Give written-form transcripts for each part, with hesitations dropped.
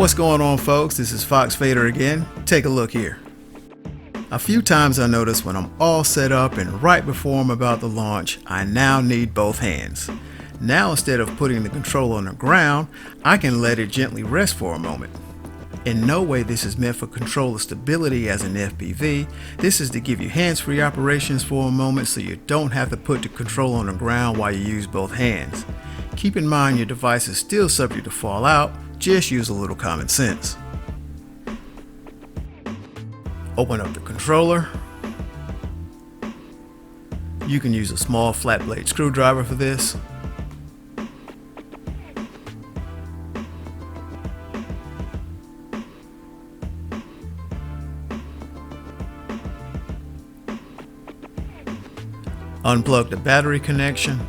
What's going on, folks? This is Fox Fader again. Take a look here. A few times I notice when I'm all set up and right before I'm about to launch, I now need both hands. Now instead of putting the controller on the ground, I can let it gently rest for a moment. In no way this is meant for controller stability as an FPV. This is to give you hands-free operations for a moment so you don't have to put the controller on the ground while you use both hands. Keep in mind your device is still subject to fall out, just use a little common sense. Open up the controller. You can use a small flat blade screwdriver for this. Unplug the battery connection.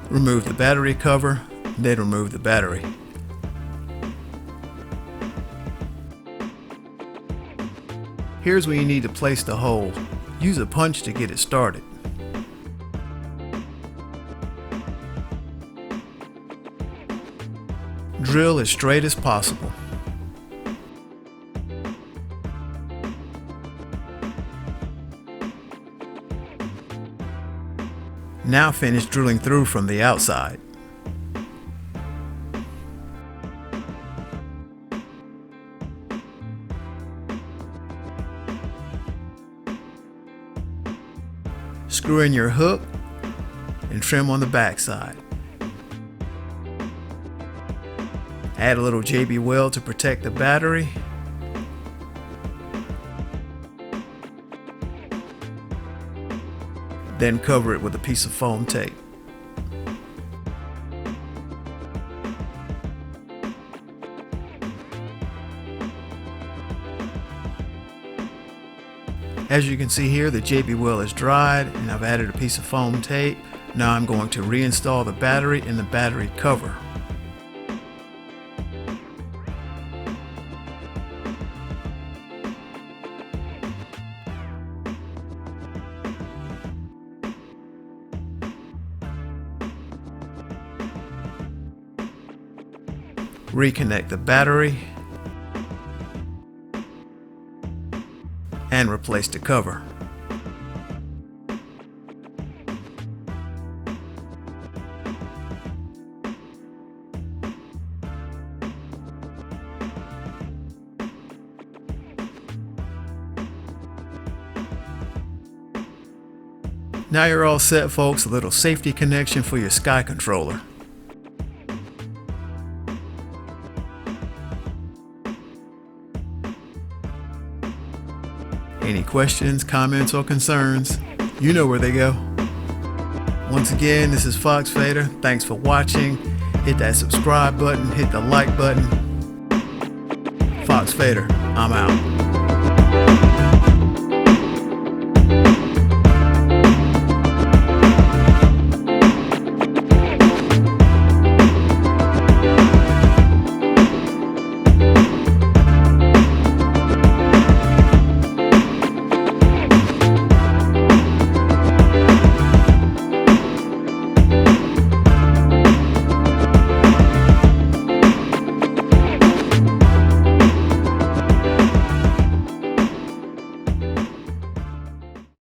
Remove the battery cover, then remove the battery. Here's where you need to place the hole. Use a punch to get it started. Drill as straight as possible. Now finish drilling through from the outside. Screw in your hook and trim on the back side. Add a little JB weld to protect the battery. Then cover it with a piece of foam tape. As you can see here, the JB weld is dried and I've added a piece of foam tape. Now I'm going to reinstall the battery in the battery cover. Reconnect the battery and replace the cover. Now you're all set, folks. A little safety connection for your Skycontroller. Any questions, comments, or concerns, you know where they go. Once again, this is Fox Fader. Thanks for watching. Hit that subscribe button, hit the like button. Fox Fader, I'm out.